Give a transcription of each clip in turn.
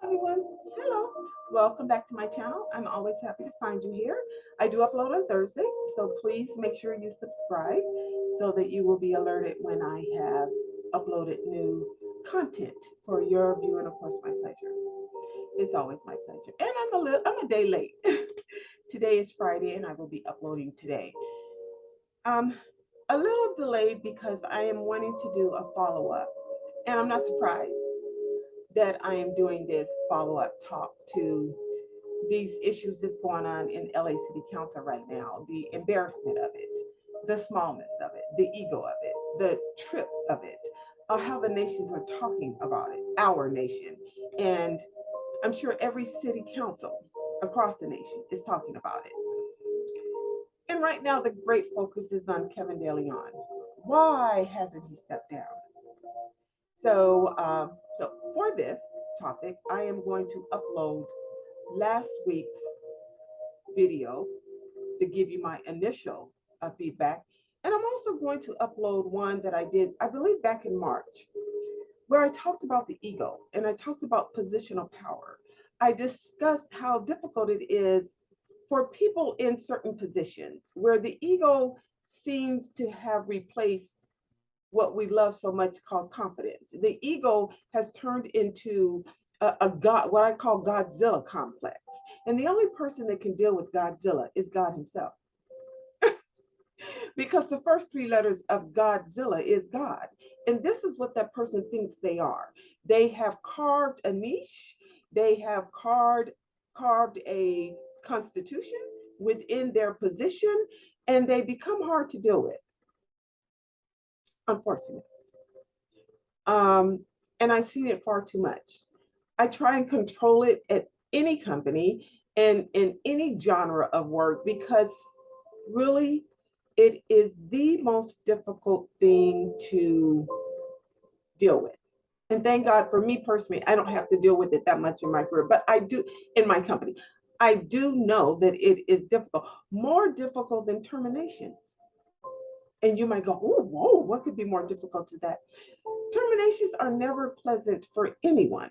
Everyone. Hello. Welcome back to my channel. I'm always happy to find you here. I do upload on Thursdays, so please make sure you subscribe so that you will be alerted when I have uploaded new content for your view and of course my pleasure. It's always my pleasure. And I'm a day late. Today is Friday and I will be uploading today. Um a little delayed because I am wanting to do a follow-up. And I'm not surprised that I am doing this follow-up talk to these issues that's going on in LA City Council right now, the embarrassment of it, the smallness of it, the ego of it, the trip of it, how the nations are talking about it, our nation. And I'm sure every city council across the nation is talking about it. And right now, the great focus is on Kevin DeLeon. Why hasn't he stepped down? So for this topic, I am going to upload last week's video to give you my initial feedback. And I'm also going to upload one that I did, I believe, back in March, where I talked about the ego and I talked about positional power. I discussed how difficult it is for people in certain positions where the ego seems to have replaced what we love so much called confidence. The ego has turned into a God, what I call Godzilla complex. And the only person that can deal with Godzilla is God himself. Because the first three letters of Godzilla is God. And this is what that person thinks they are. They have carved a niche, they have carved a constitution within their position, and they become hard to deal with, unfortunately. And I've seen it far too much. I try and control it at any company and in any genre of work because really it is the most difficult thing to deal with. And thank God for me personally, I don't have to deal with it that much in my career, but I do in my company. I do know that it is difficult, more difficult than terminations. And you might go, oh, whoa, what could be more difficult to that? Terminations are never pleasant for anyone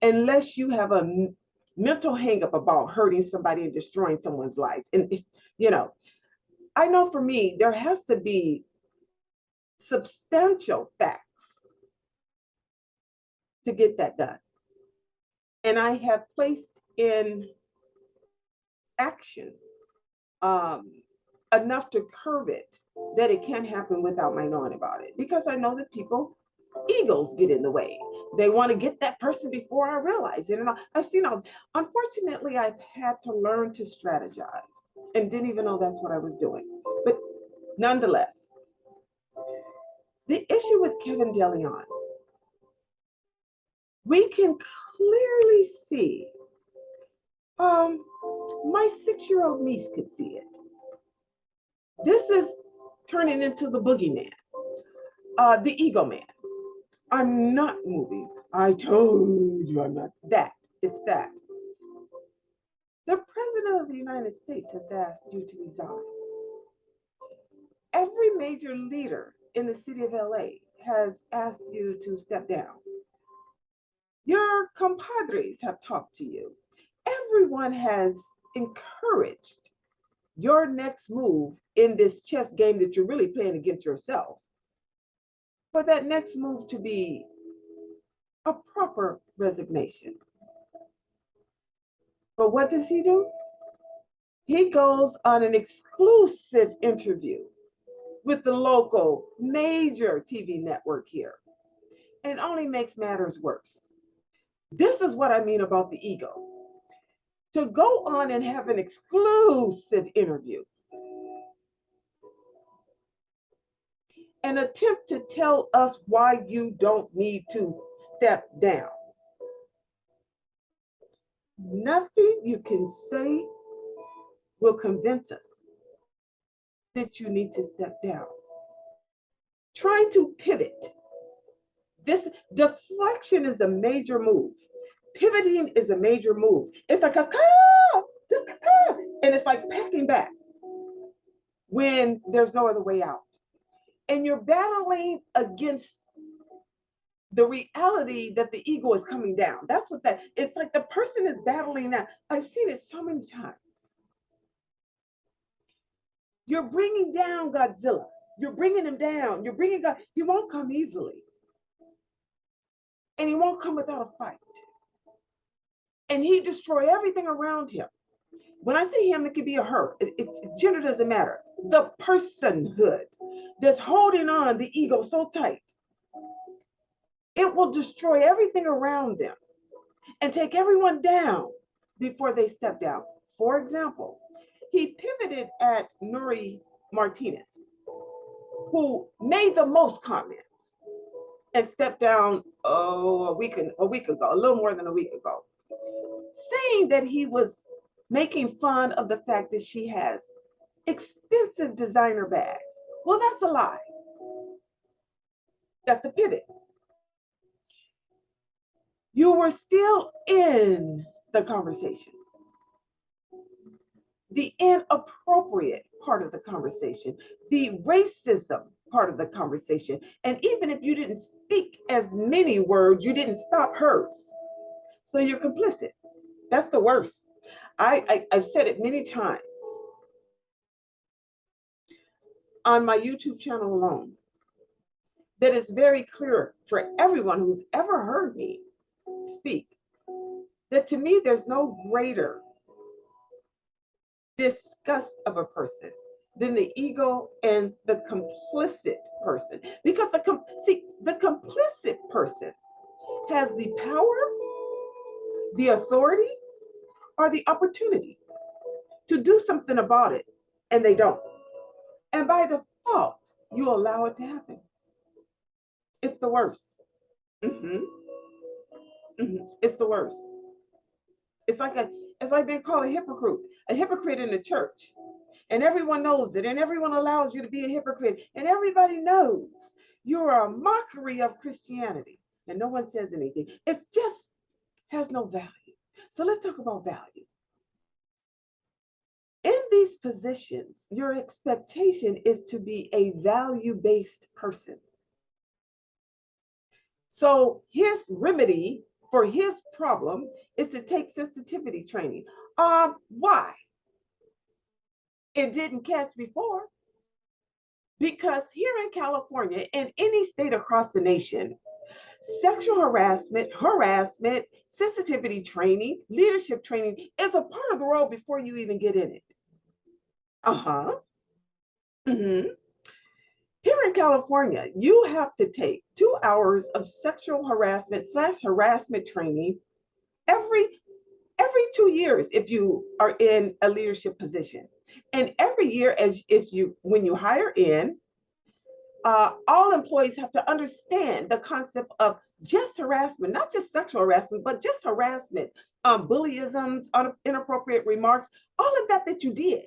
unless you have a mental hangup about hurting somebody and destroying someone's life. And you know, I know for me, there has to be substantial facts to get that done. And I have placed in action um, enough to curb it that it can't happen without my knowing about it. Because I know that people, egos get in the way. They want to get that person before I realize it. And I've seen, unfortunately, I've had to learn to strategize and didn't even know that's what I was doing. But nonetheless, the issue with Kevin DeLeon, we can clearly see, my 6-year-old niece could see it. This is turning into the boogeyman, the ego man. I'm not moving. I told you I'm not. That. It's that. The President of the United States has asked you to resign. Every major leader in the city of LA has asked you to step down. Your compadres have talked to you. Everyone has encouraged your next move in this chess game that you're really playing against yourself. For that next move to be a proper resignation. But what does he do? He goes on an exclusive interview with the local major TV network here and only makes matters worse. This is what I mean about the ego. To go on and have an exclusive interview and attempt to tell us why you don't need to step down. Nothing you can say will convince us that you need to step down. Trying to pivot. This deflection is a major move. Pivoting is a major move. It's like a and it's like packing back when there's no other way out. And you're battling against the reality that the ego is coming down. That's what that, it's like the person is battling that. I've seen it so many times. You're bringing down Godzilla. You're bringing him down. You're bringing God. He won't come easily. And he won't come without a fight. And he destroy everything around him. When I say him, it could be a her. Gender doesn't matter. The personhood that's holding on the ego so tight, it will destroy everything around them and take everyone down before they step down. For example, he pivoted at Nuri Martinez, who made the most comments, and stepped down a week ago, a little more than a week ago, saying that he was making fun of the fact that she has expensive designer bags. Well, that's a lie. That's a pivot. You were still in the conversation. The inappropriate part of the conversation, the racism part of the conversation. And even if you didn't speak as many words, you didn't stop hers. So you're complicit. That's the worst. I've said it many times on my YouTube channel alone, that it's very clear for everyone who's ever heard me speak, that to me, there's no greater disgust of a person than the ego and the complicit person. Because the complicit person has the power, the authority, or the opportunity to do something about it, and they don't. And by default, you allow it to happen. It's the worst. It's the worst. It's like being called a hypocrite in the church. And everyone knows it, and everyone allows you to be a hypocrite, and everybody knows you're a mockery of Christianity, and no one says anything. It just has no value. So let's talk about value. In these positions, your expectation is to be a value-based person. So his remedy for his problem is to take sensitivity training. Why? It didn't catch before. Because here in California, in any state across the nation, sexual harassment, sensitivity training, leadership training is a part of the role before you even get in it. Here in California, you have to take 2 hours of sexual harassment/harassment training every 2 years if you are in a leadership position. And every year, when you hire in, all employees have to understand the concept of just harassment, not just sexual harassment, but just harassment, bullyisms, inappropriate remarks, all of that you did.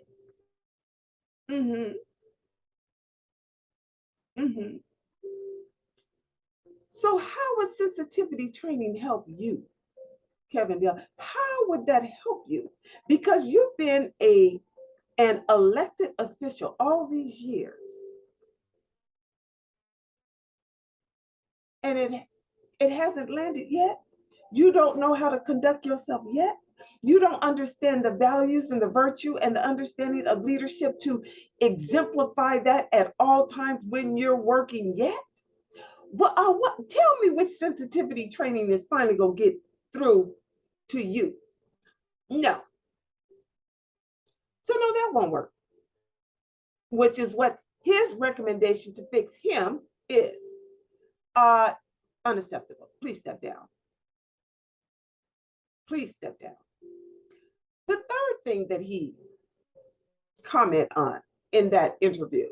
So how would sensitivity training help you, Kevin Dale? How would that help you? Because you've been an elected official all these years, and it hasn't landed yet. You don't know how to conduct yourself yet. You don't understand the values and the virtue and the understanding of leadership to exemplify that at all times when you're working yet. Tell me which sensitivity training is finally gonna get through to you. No. So no, that won't work. Which is what his recommendation to fix him is. Unacceptable. Please step down. Please step down. The third thing that he commented on in that interview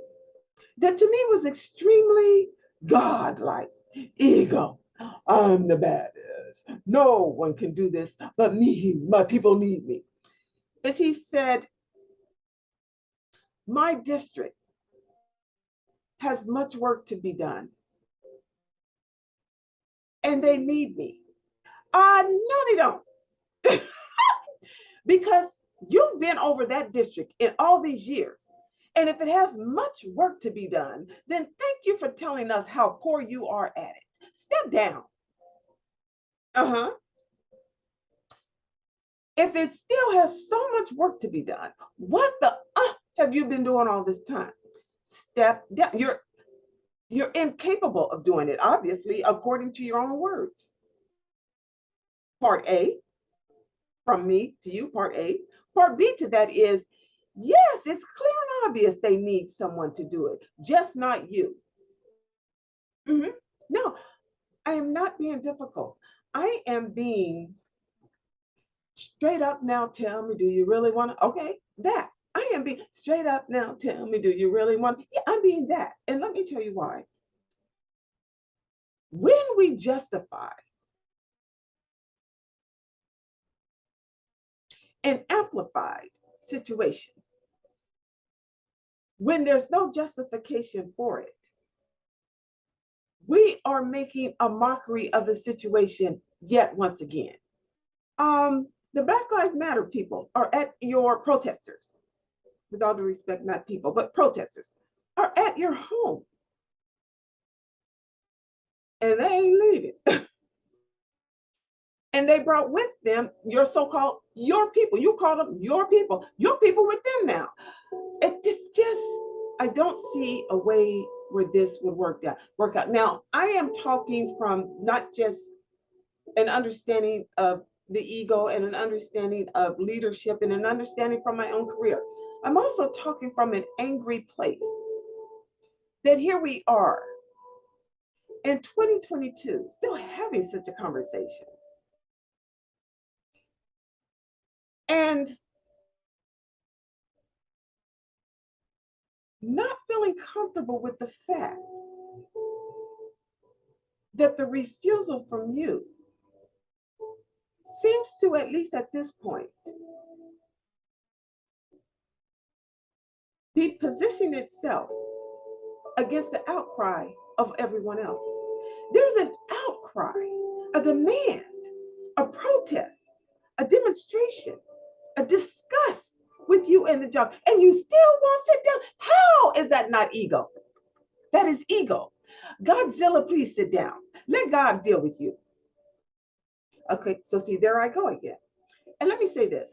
that to me was extremely godlike. Ego. I'm the baddest. No one can do this but me. My people need me. As he said, my district has much work to be done. And they need me. No, they don't. Because you've been over that district in all these years. And if it has much work to be done, then thank you for telling us how poor you are at it. step down. If it still has so much work to be done, what the have you been doing all this time? Step down. You're incapable of doing it, obviously, according to your own words. Part A, from me to you, part A. Part B to that is, yes, it's clear and obvious they need someone to do it, just not you. No, I am not being difficult. I am being straight up. Now tell me, do you really want to? Okay, that. I am being straight up. Now tell me, do you really want to? Yeah, I'm being that. And let me tell you why. When we justify an amplified situation, when there's no justification for it, we are making a mockery of the situation yet once again. The Black Lives Matter people are at your protesters, with all due respect, not people, but protesters, are at your home. And they ain't leaving. And they brought with them your so-called your people. You call them your people with them now. It just I don't see a way where this would work out. Now, I am talking from not just an understanding of the ego and an understanding of leadership and an understanding from my own career. I'm also talking from an angry place that here we are in 2022 still having such a conversation. And not feeling comfortable with the fact that the refusal from you seems to, at least at this point, be positioning itself against the outcry of everyone else. There's an outcry, a demand, a protest, a demonstration, a disgust with you and the job, and you still won't sit down. How is that not ego? That is ego. Godzilla, please sit down. Let God deal with you. Okay, so see, there I go again. And let me say this.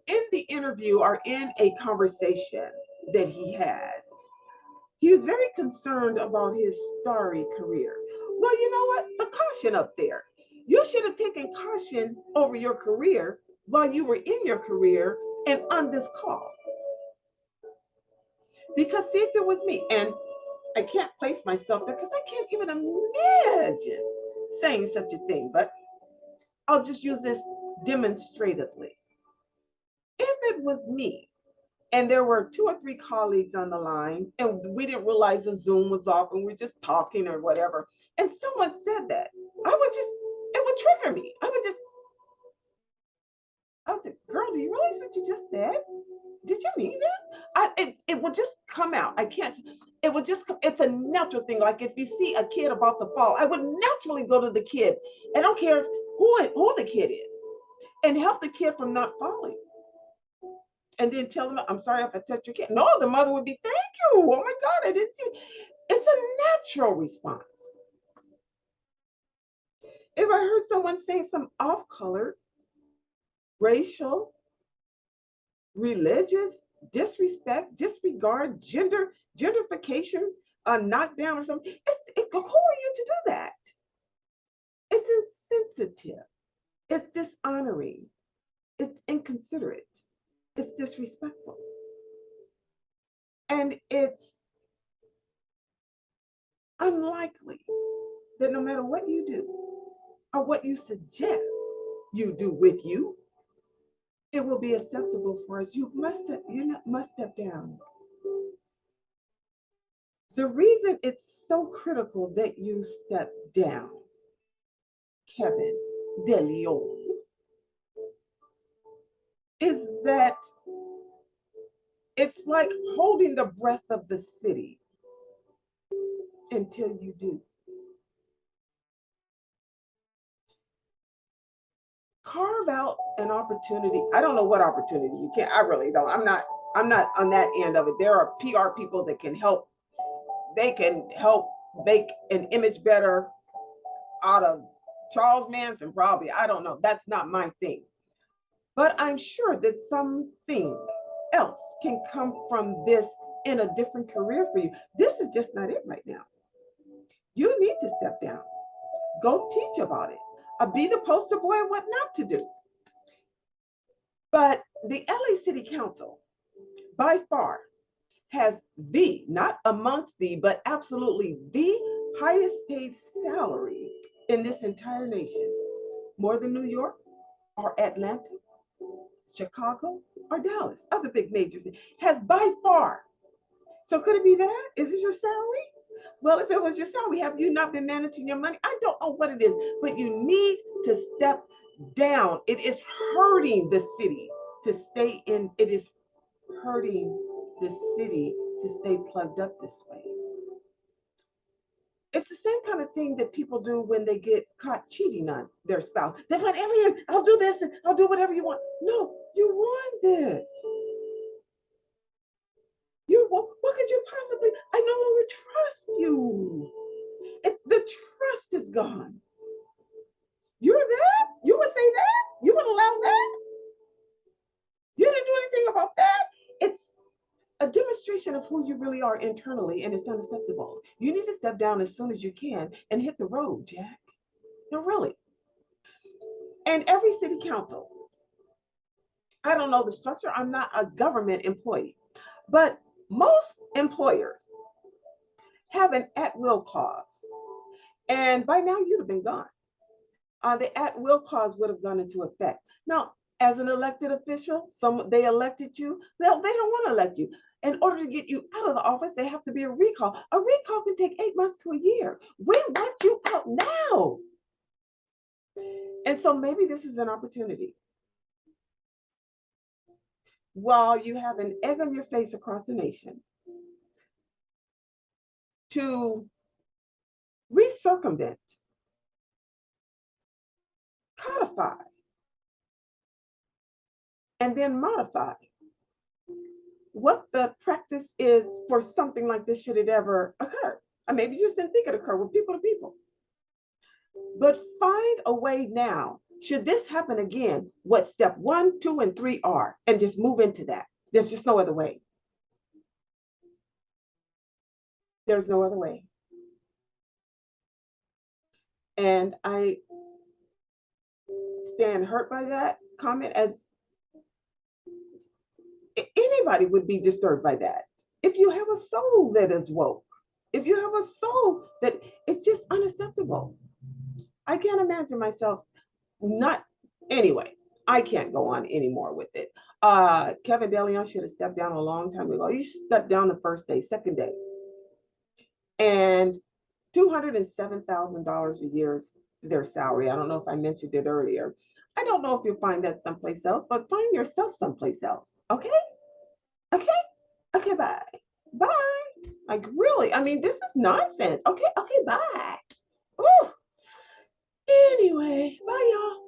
In the interview or in a conversation that he had, he was very concerned about his starry career. Well, you know what? The caution up there. You should have taken caution over your career while you were in your career and on this call. Because see, if it was me, and I can't place myself there because I can't even imagine saying such a thing, but I'll just use this demonstratively. If it was me, and there were 2 or 3 colleagues on the line, and we didn't realize the Zoom was off and we're just talking or whatever, and someone said that, it would trigger me. I would say, girl, do you realize what you just said? Did you mean that? It would just come out. I can't, it would just come, it's a natural thing. Like if you see a kid about to fall, I would naturally go to the kid. I don't care who the kid is, and help the kid from not falling. And then tell them, I'm sorry if I touched your kid. No, the mother would be, thank you. Oh my God, I didn't see it. It's a natural response. If I heard someone saying some off-color, racial, religious, disrespect, disregard, gentrification, knockdown or something, who are you to do that? It's insensitive. It's dishonoring. It's inconsiderate. It's disrespectful. And it's unlikely that no matter what you do or what you suggest you do with you, it will be acceptable for us. You must step down. The reason it's so critical that you step down, Kevin DeLeon, is that it's like holding the breath of the city until you do. Carve out an opportunity. I don't know what opportunity you can. I really don't. I'm not on that end of it. There are PR people that can help. They can help make an image better out of Charles Manson, probably. I don't know. That's not my thing. But I'm sure that something else can come from this in a different career for you. This is just not it right now. You need to step down. Go teach about it. Be the poster boy and what not to do. But the LA City Council, by far, has the, not amongst the, but absolutely the highest paid salary in this entire nation. More than New York or Atlanta, Chicago or Dallas, other big majors, has by far. So could it be that? Is it your salary? Well, if it was your salary, have you not been managing your money? I don't know what it is, but you need to step down. It is hurting the city to stay in, it is hurting the city to stay plugged up this way. It's the same kind of thing that people do when they get caught cheating on their spouse. They're like, I'll do this and I'll do whatever you want. No, you ruined this. What could you possibly? I no longer trust you. The trust is gone. You're that? You would say that? You would allow that? You didn't do anything about that? It's a demonstration of who you really are internally, and it's unacceptable. You need to step down as soon as you can and hit the road, Jack. No, really. And every city council, I don't know the structure. I'm not a government employee, but most employers have an at-will clause. And by now you'd have been gone. The at-will clause would have gone into effect. Now, as an elected official, they elected you. They don't want to elect you. In order to get you out of the office, they have to be a recall. A recall can take 8 months to a year. We want you out now. And so maybe this is an opportunity. While you have an egg on your face across the nation, to recircumvent, codify, and then modify what the practice is for something like this, should it ever occur. Or maybe you just didn't think it occurred with people to people. But find a way now, should this happen again, what step 1, 2, and 3 are, and just move into that. There's just no other way. There's no other way. And I stand hurt by that comment, as anybody would be disturbed by that. If you have a soul that is woke, if you have a soul that, it's just unacceptable. I can't imagine myself not, anyway, I can't go on anymore with it. Kevin DeLeon should have stepped down a long time ago. You stepped down the first day, second day. And $207,000 a year is their salary. I don't know if I mentioned it earlier. I don't know if you'll find that someplace else, but find yourself someplace else. Okay? Okay? Okay, bye. Bye. Like, really? I mean, this is nonsense. Okay, bye. Ooh. Anyway, bye, y'all.